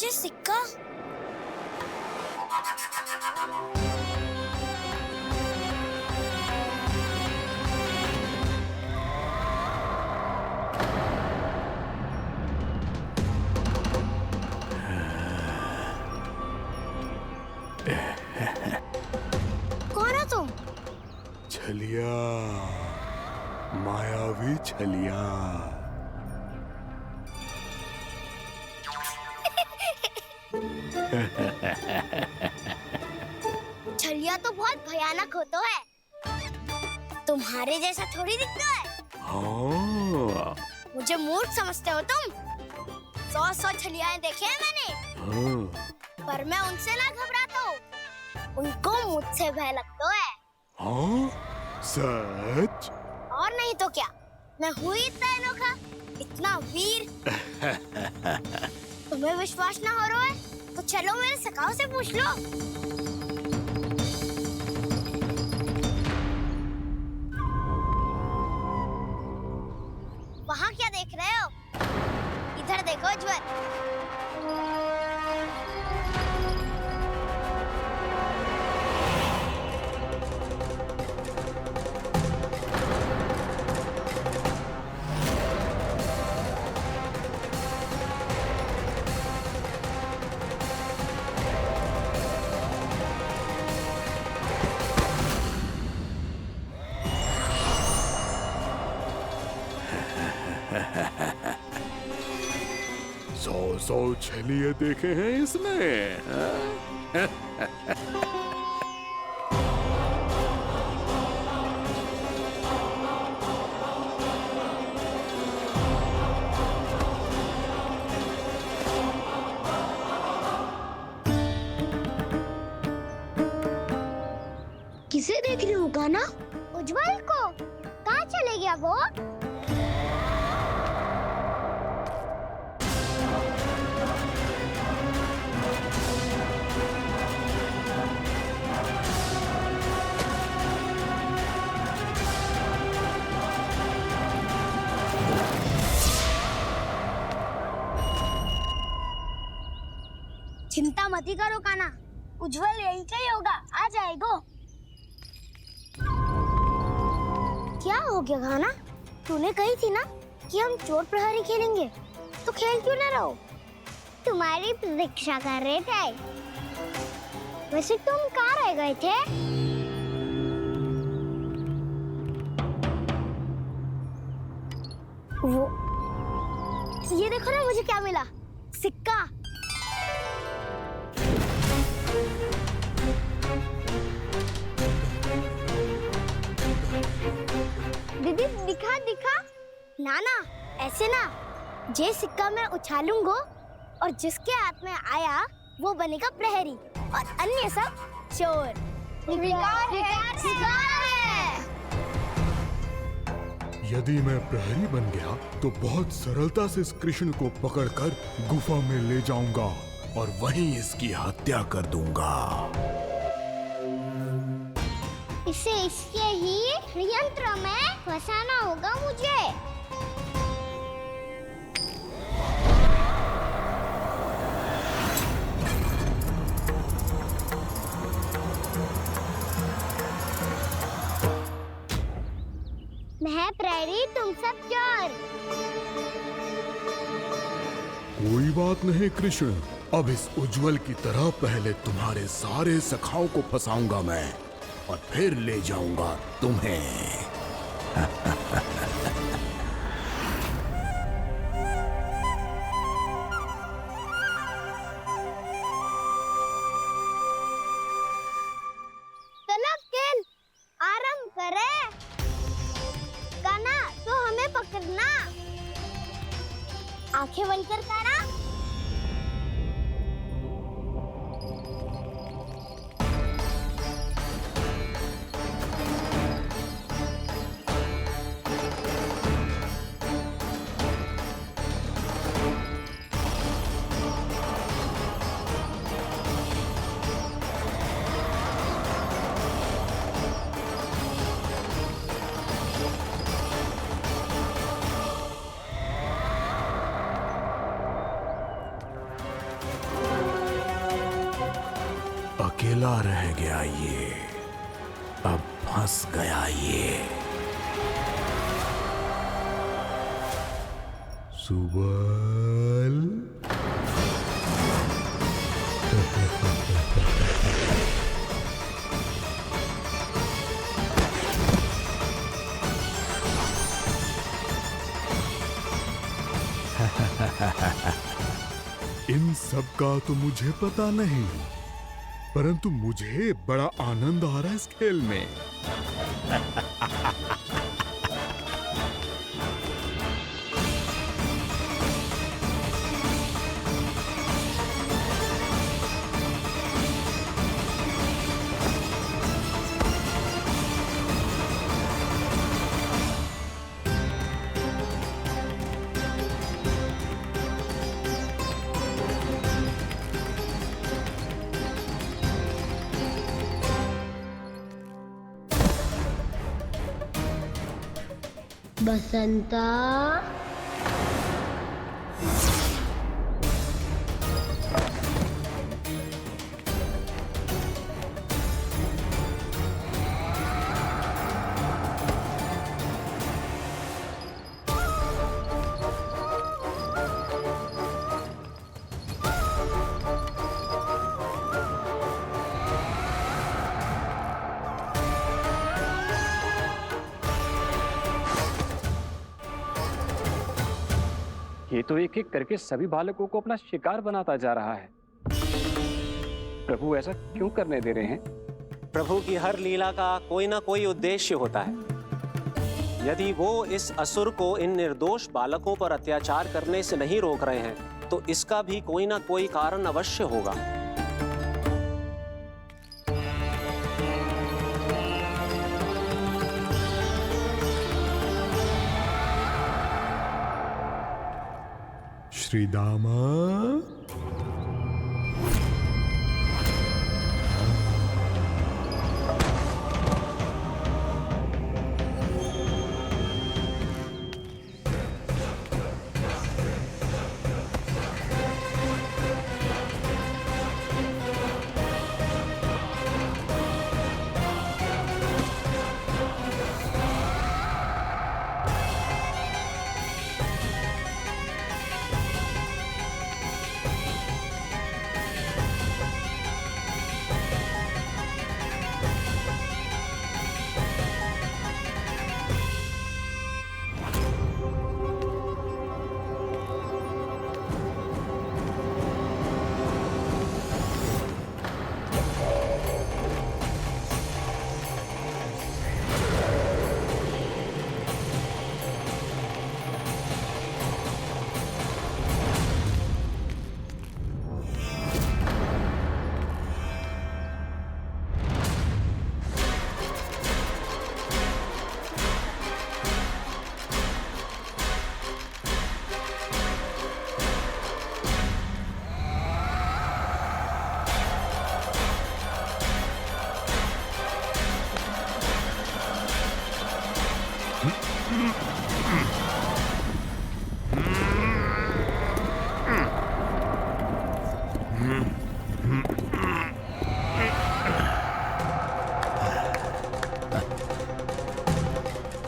ये सिक्का कौन हो तुम? छलिया, मायावी छलिया। छलिया तो बहुत भयानक होता है, तुम्हारे जैसा थोड़ी दिखता है। हाँ। मुझे मूर्ख समझते हो तुम? 100 छलियाएं देखे हैं मैंने। हाँ। पर मैं उनसे ना घबराता हूँ, उनको मुझसे भय लगता है। हाँ? सच? और नहीं तो क्या, मैं हूँ इतना अनोखा, इतना वीर। तुम्हें विश्वास ना हो रहा है तो चलो मेरे सखाओं से पूछ लो। वहाँ क्या देख रहे हो? इधर देखो ज्वर। सौ छलिए देखे हैं इसमें। किसे देख रही हूँ काना? उज्जवल को। कहाँ चले गया वो? चिंता मत करो काना, उज्जवल यही का ही होगा, आ जाएगा। क्या हो गया काना? तूने कही थी ना कि हम चोर प्रहरी खेलेंगे, तो खेल क्यों ना रहो? तुम्हारी प्रतीक्षा कर रहे थे। वैसे तुम कहाँ रह गए थे? वो ये देखो ना, मुझे क्या मिला? सिक्का। दीदी दिखा दिखा। ना ना, ऐसे ना। ये सिक्का मैं उछालूंगा और जिसके हाथ में आया वो बनेगा प्रहरी और अन्य सब चोर। शिकार है। यदि मैं प्रहरी बन गया तो बहुत सरलता से इस कृष्ण को पकड़कर गुफा में ले जाऊंगा और वहीं इसकी हत्या कर दूंगा। इसे इसके ही यंत्र में फंसाना होगा मुझे। मैं प्रहरी, तुम सब चोर। कोई बात नहीं कृष्ण, अब इस उज्जवल की तरह पहले तुम्हारे सारे सखाओं को फंसाऊंगा मैं और फिर ले जाऊंगा तुम्हें। चलो खेल आरंभ करें। काना तो हमें पकड़ना। आंखें बंद कर काना। अकेला रह गया ये, अब फंस गया ये। सुबल। इन सब का तो मुझे पता नहीं, परंतु मुझे बड़ा आनंद आ रहा है इस खेल में। बसंता, ये तो एक एक करके सभी बालकों को अपना शिकार बनाता जा रहा है। प्रभु ऐसा क्यों करने दे रहे हैं? प्रभु की हर लीला का कोई ना कोई उद्देश्य होता है। यदि वो इस असुर को इन निर्दोष बालकों पर अत्याचार करने से नहीं रोक रहे हैं, तो इसका भी कोई ना कोई कारण अवश्य होगा। श्री दामा,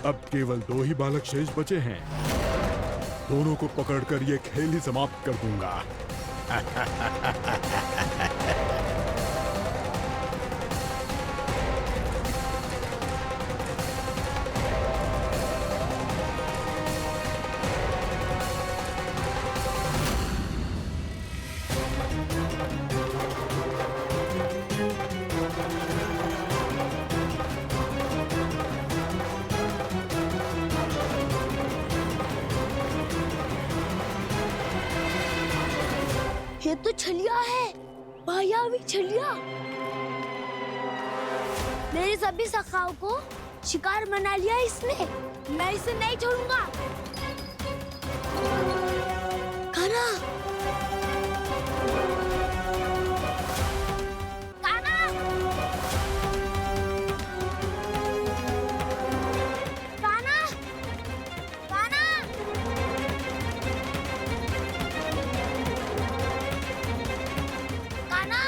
अब केवल 2 ही बालक शेष बचे हैं। दोनों को पकड़कर ये खेल ही समाप्त कर दूंगा। ये तो छलिया है, मायावी छलिया। मेरे सभी सखाओं को शिकार बना लिया इसने। मैं इसे नहीं छोड़ूंगा। कान्हा, कान्हा, कान्हा, कान्हा। कान्हा,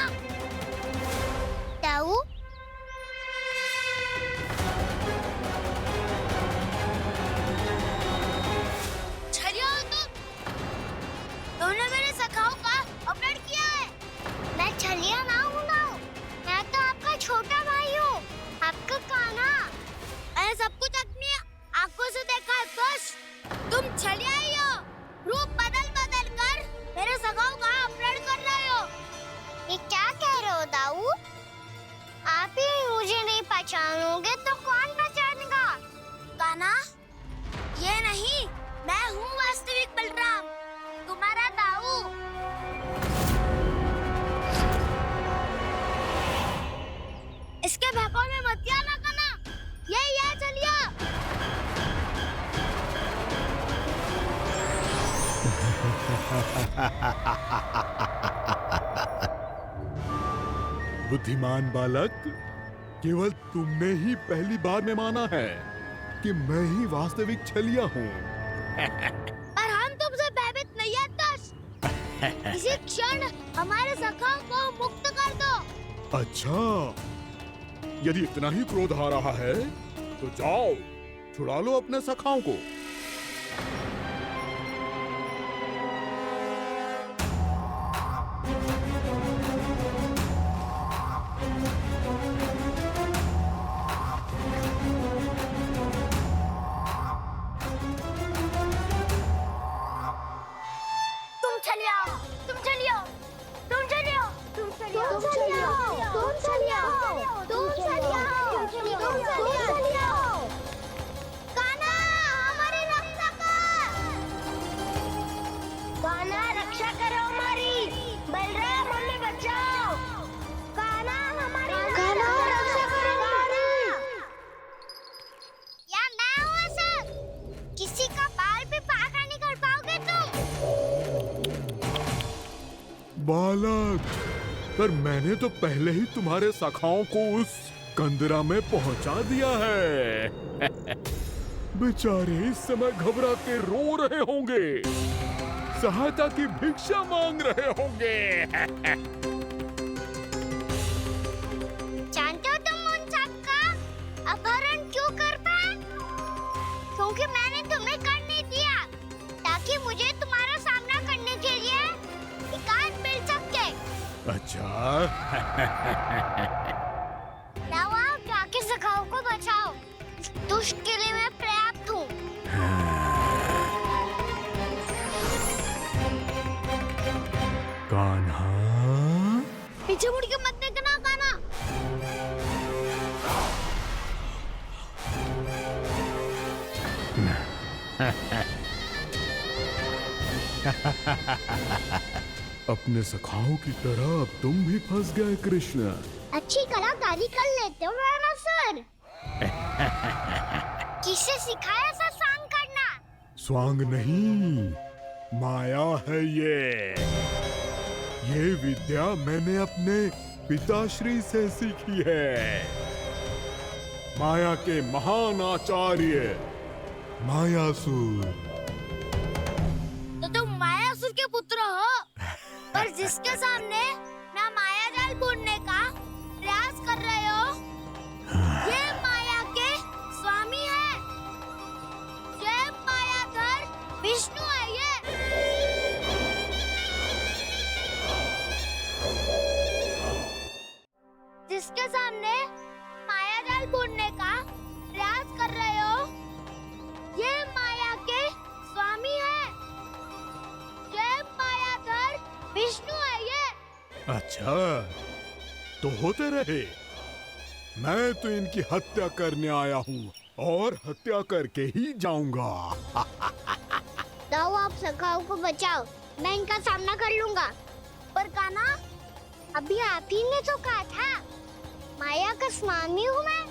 बुद्धिमान बालक, केवल तुमने ही पहली बार में माना है कि मैं ही वास्तविक छलिया हूँ। पर हम तुमसे भयभीत नहीं है दस। इसी क्षण हमारे सखाओं को मुक्त कर दो। अच्छा, यदि इतना ही क्रोध आ रहा है तो जाओ, छुड़ा लो अपने सखाओं को। तुम चले आओ, तुम चले आओ, तुम चले आओ, तुम चले आओ, तुम चले आओ, तुम चले आओ, तुम चले आओ, तुम चले आओ। कान्हा, हमारी रक्षा कर। कान्हा, रक्षा करो हमारी। बलराम, हमें बचाओ। कान्हा, हमारी रक्षा करो हमारी। या मैं हूँ सर। किसी का बाल भी पाका नहीं कर पाओगे तुम। बालक, पर मैंने तो पहले ही तुम्हारे सखाओं को उस कंदरा में पहुंचा दिया है। बेचारे इस समय घबरा के रो रहे होंगे, सहायता की भिक्षा मांग रहे होंगे। जानते हो तुम उन सबका अपहरण क्यों कर पाए? क्योंकि मैंने तुम्हें कर नहीं दिया, ताकि मुझे तुम्हारा सामना करने के लिए एकांत मिल सके। अच्छा। जाओ, आओ, जाके सखाओं को बचाओ। इस दुष्ट के लिए मैं पर्याप्त हूँ। कान्हा, पीछे मुड़ के मत देखना कान्हा। अपने सखाओं की तरह अब तुम भी फंस गए कृष्ण। अच्छी कलाकारी कर लेते हो राणा सर। किसे सिखाया ऐसा स्वांग करना? स्वांग नहीं, माया है ये विद्या मैंने अपने पिताश्री से सीखी है। माया के महान आचार्य मायासुर। तो तुम मायासुर के पुत्र हो, पर जिसके सामने मैं माया जाल बुनने का प्रयास कर रहे हो, ये माया के स्वामी है। ये मायाधर विष्णु है। ये जिसके सामने माया जाल बुनने का प्रयास कर रहे हो, ये माया के स्वामी है। ये मायाधर विष्णु है। ये अच्छा, तो होते रहे। मैं तो इनकी हत्या करने आया हूँ और हत्या करके ही जाऊंगा। जाओ, आप सखाओं को बचाओ, मैं इनका सामना कर लूंगा। पर कान्हा, अभी आप ही ने तो कहा था माया का स्वामी हूँ मैं।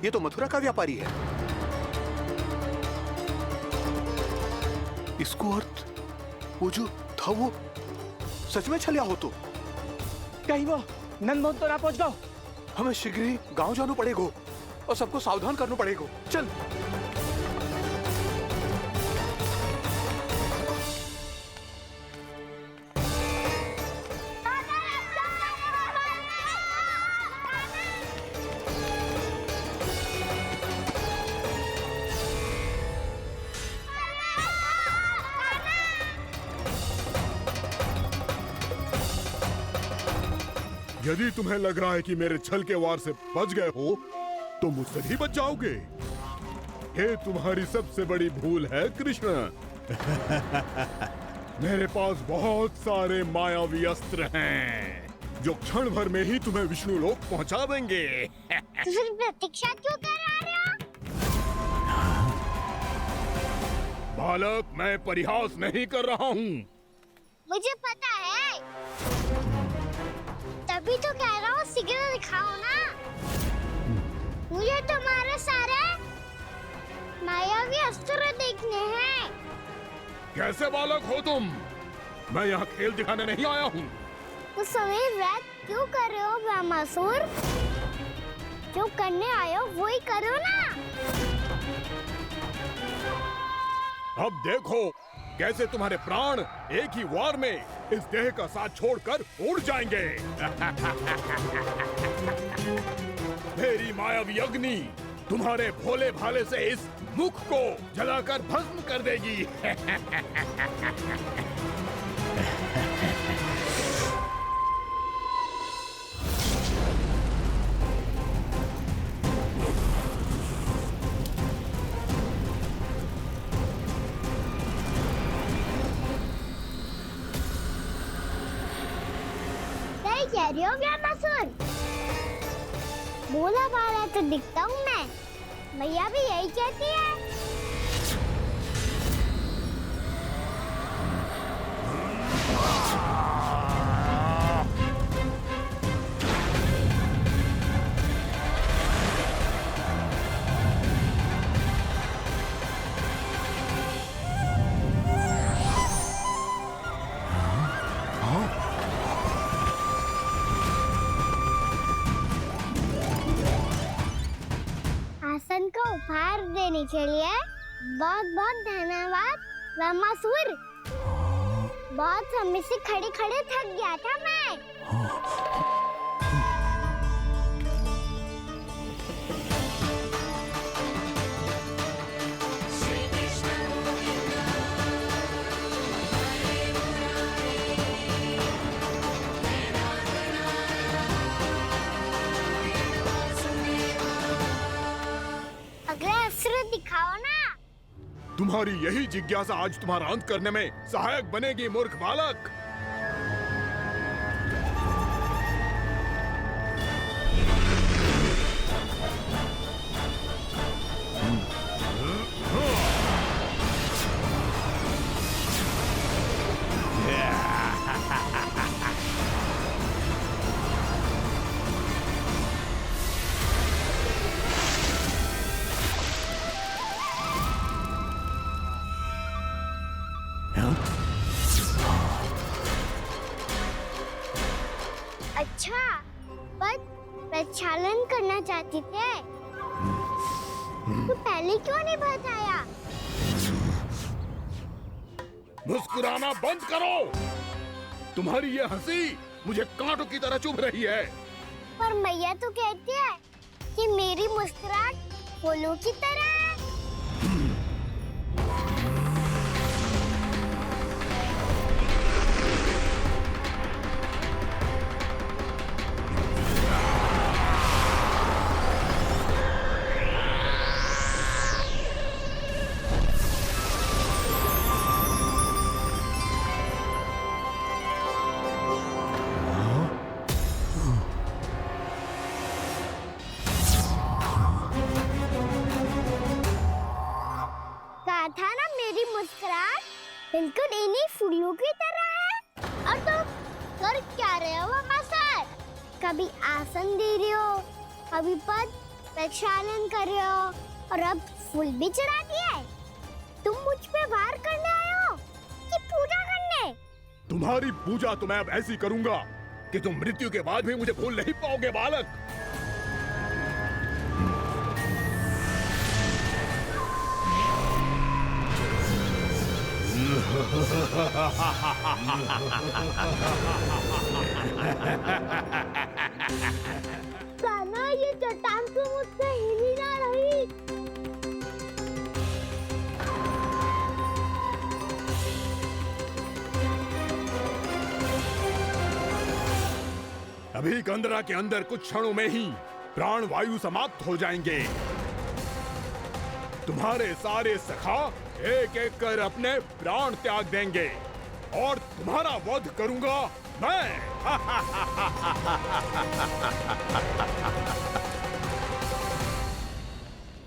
ये तो मथुरा का व्यापारी है। इसको अर्थ वो जो था वो सच में छलिया हो तो कहीं वो नंदन तो ना पहुंच गओ। हमें शीघ्र ही गांव जाना पड़ेगा और सबको सावधान करना पड़ेगा। चल। यदि तुम्हें लग रहा है कि मेरे छल के वार से बच गए हो, तो मुझसे भी बच जाओगे। ये तुम्हारी सबसे बड़ी भूल है कृष्ण। मेरे पास बहुत सारे मायावी अस्त्र हैं, जो क्षण भर में ही तुम्हें विष्णु लोक पहुंचा देंगे। तो फिर प्रतीक्षा क्यों कर रहे हो? बालक, मैं परिहास नहीं कर रहा हूँ। मुझे पता है। तभी तो कह रहा हूँ सिग्नल दिखाओ ना। मुझे तुम्हारे सारे मायावी अस्त्र देखने हैं। कैसे बालक हो तुम? मैं यहाँ खेल दिखाने नहीं आया हूँ। तो समय व्यर्थ क्यों कर रहे हो ब्रह्मासुर? जो करने आए हो वही करो ना। अब देखो कैसे तुम्हारे प्राण एक ही वार में इस देह का साथ छोड़कर उड़ जाएंगे। मेरी मायावी अग्नि तुम्हारे भोले भाले से इस मुख को जलाकर भस्म कर देगी। सही कह रही हो ब्रह्मासुर। भोला भाला तो दिखता हूँ मैं। मैया भी यही कहती है। आसन को उपहार देने के लिए बहुत बहुत धन्यवाद ब्रह्मासुर। बहुत समय से खड़े खड़े थक गया था मैं। अगला अस्त्र दिखाओ ना। तुम्हारी यही जिज्ञासा आज तुम्हारा अंत करने में सहायक बनेगी मूर्ख बालक। अच्छा, पर प्रक्षालन करना चाहती थे तो पहले क्यों नहीं बताया? मुस्कुराना बंद करो। तुम्हारी ये हंसी मुझे कांटों की तरह चुभ रही है। पर मैया तो कहती है कि मेरी मुस्कुराहट फूलों की तरह है। कहा था ना मेरी मुस्कुराहट बिल्कुल इन्हीं फूलों की तरह है। और तुम कर क्या रहे हो ब्रह्मासुर? कभी आसन दे रहे हो, कभी पद प्रक्षालन कर रहे हो और अब फूल भी चढ़ा दिए। तुम मुझ पे वार करने आए हो कि पूजा करने? तुम्हारी पूजा तो मैं अब ऐसी करूंगा कि तुम मृत्यु के बाद भी मुझे भूल नहीं पाओगे बालक। कान्हा, ये चट्टान तो मुझसे हिल ही ना रही। अभी कंदरा के अंदर कुछ क्षणों में ही प्राण वायु समाप्त हो जाएंगे। तुम्हारे सारे सखा एक एक कर अपने प्राण त्याग देंगे और तुम्हारा वध करूंगा मैं।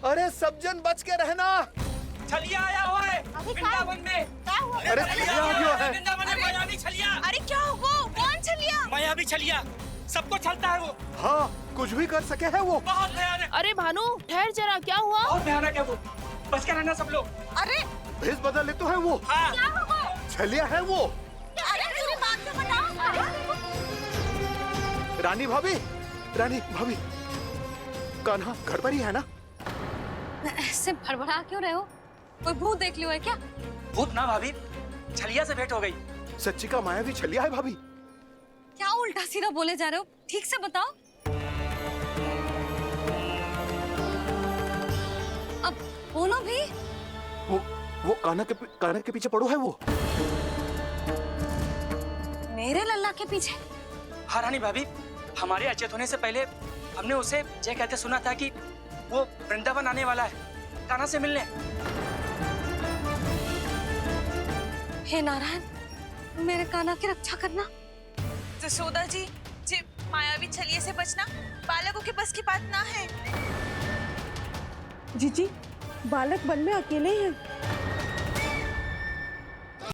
अरे सब जन बच के रहना। छलिया आया हुआ है वृंदावन में। अरे छलिया आ गया है। वृंदावन में मायावी छलिया। अरे क्या हुआ? कौन छलिया? मायावी छलिया सबको छलता है वो। हाँ, कुछ भी कर सके है वो। बहुत भयानक। अरे भानु ठहर जरा, क्या हुआ? बहुत भयानक है वो। बच के रहना सब लोग। अरे भेष बदले तो है वो। हाँ। क्या हुआ? छलिया है वो। अरे मेरी बात तो बताओ। रानी भाभी, रानी भाभी, कान्हा घर पर ही है ना? ऐसे भड़बड़ा क्यों रहे हो? कोई भूत देख लियो है क्या? भूत ना भाभी, छलिया से भेंट हो गई। सच्ची का मायावी छलिया है भाभी। क्या उल्टा सीधा बोले जा रहे हो? ठीक से बताओ। अब बोलो भी। वो कान्हा के पीछे पड़ो है वो। मेरे लल्ला के पीछे? हाँ रानी भाभी, हमारे अचेत होने से पहले हमने उसे ये कहते सुना था कि वो वृंदावन आने वाला है कान्हा से मिलने। हे नारायण, मेरे कान्हा की रक्षा करना। जसोदा जी, जे मायावी छलिए से बचना बालकों के बस की बात ना है। जीजी, बालक वन में अकेले हैं।